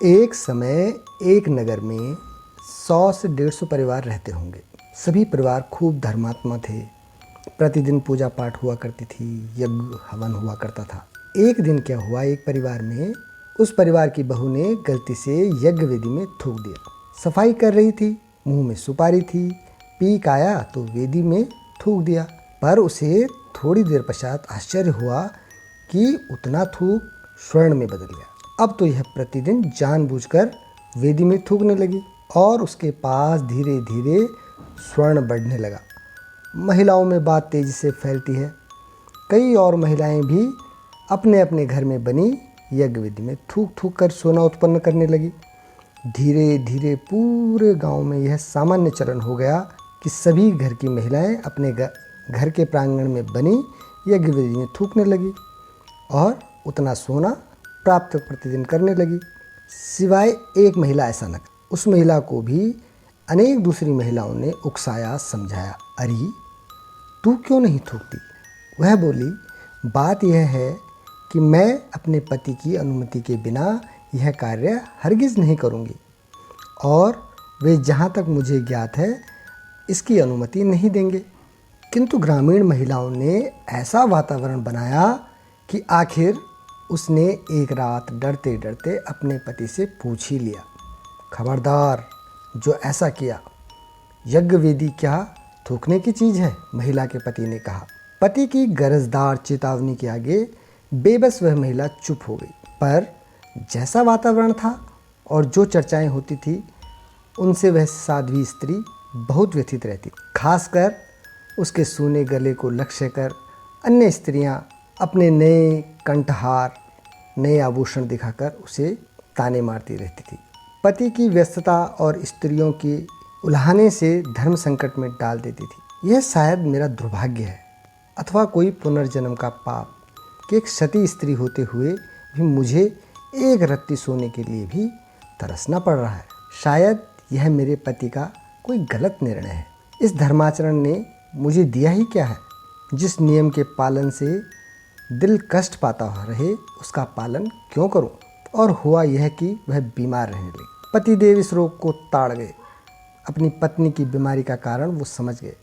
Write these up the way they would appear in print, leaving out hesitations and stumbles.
एक समय एक नगर में 100 से 150 परिवार रहते होंगे। सभी परिवार खूब धर्मात्मा थे। प्रतिदिन पूजा पाठ हुआ करती थी, यज्ञ हवन हुआ करता था। एक दिन क्या हुआ, एक परिवार में उस परिवार की बहू ने गलती से यज्ञ वेदी में थूक दिया। सफाई कर रही थी, मुंह में सुपारी थी, पीक आया तो वेदी में थूक दिया। पर उसे थोड़ी देर पश्चात आश्चर्य हुआ कि उतना थूक स्वर्ण में बदल गया। अब तो यह प्रतिदिन जानबूझकर वेदी में थूकने लगी और उसके पास धीरे धीरे स्वर्ण बढ़ने लगा। महिलाओं में बात तेजी से फैलती है। कई और महिलाएं भी अपने अपने घर में बनी यज्ञ वेदी में थूक थूक कर सोना उत्पन्न करने लगी। धीरे धीरे पूरे गांव में यह सामान्य चलन हो गया कि सभी घर की महिलाएं अपने घर के प्रांगण में बनी यज्ञ वेदी में थूकने लगी और उतना सोना प्राप्त प्रतिदिन करने लगी। सिवाय एक महिला ऐसा न। उस महिला को भी अनेक दूसरी महिलाओं ने उकसाया, समझाया, अरे तू क्यों नहीं थूकती? वह बोली, बात यह है कि मैं अपने पति की अनुमति के बिना यह कार्य हरगिज़ नहीं करूँगी और वे जहाँ तक मुझे ज्ञात है इसकी अनुमति नहीं देंगे। किंतु ग्रामीण महिलाओं ने ऐसा वातावरण बनाया कि आखिर उसने एक रात डरते डरते अपने पति से पूछ ही लिया, खबरदार जो ऐसा किया, यज्ञ वेदी क्या थूकने की चीज़ है? महिला के पति ने कहा। पति की गरजदार चेतावनी के आगे बेबस वह महिला चुप हो गई। पर जैसा वातावरण था और जो चर्चाएं होती थी उनसे वह साध्वी स्त्री बहुत व्यथित रहती। खासकर उसके सूने गले को लक्ष्य कर अन्य स्त्रियां अपने नए कंठहार, नए आभूषण दिखाकर उसे ताने मारती रहती थी। पति की व्यस्तता और स्त्रियों की उल्हाने से धर्म संकट में डाल देती थी। यह शायद मेरा दुर्भाग्य है अथवा कोई पुनर्जन्म का पाप कि एक सती स्त्री होते हुए भी मुझे एक रत्ती सोने के लिए भी तरसना पड़ रहा है। शायद यह मेरे पति का कोई गलत निर्णय है। इस धर्माचरण ने मुझे दिया ही क्या है? जिस नियम के पालन से दिल कष्ट पाता रहे उसका पालन क्यों करूं? और हुआ यह कि वह बीमार रहने लगी। पतिदेव इस रोग को ताड़ गए। अपनी पत्नी की बीमारी का कारण वो समझ गए।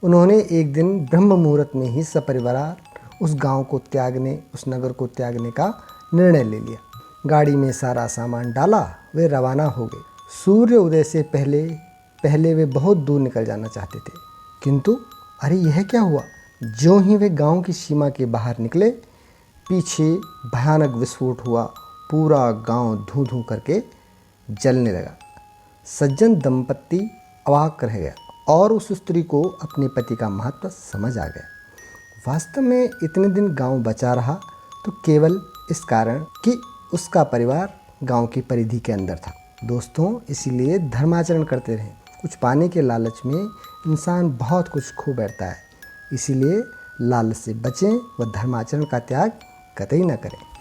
उन्होंने एक दिन ब्रह्म मुहूर्त में ही सपरिवार उस गांव को त्यागने, उस नगर को त्यागने का निर्णय ले लिया। गाड़ी में सारा सामान डाला, वे रवाना हो गए। सूर्य उदय से पहले वे बहुत दूर निकल जाना चाहते थे, किंतु अरे यह क्या हुआ? ज्यों ही वे गांव की सीमा के बाहर निकले, पीछे भयानक विस्फोट हुआ। पूरा गांव धूं धूं करके जलने लगा। सज्जन दंपत्ति अवाक रह गया और उस स्त्री को अपने पति का महत्व समझ आ गया। वास्तव में इतने दिन गांव बचा रहा तो केवल इस कारण कि उसका परिवार गांव की परिधि के अंदर था। दोस्तों, इसीलिए धर्माचरण करते रहें। कुछ पाने के लालच में इंसान बहुत कुछ खो बैठता है। इसीलिए लालच से बचें व धर्माचरण का त्याग कतई न करें।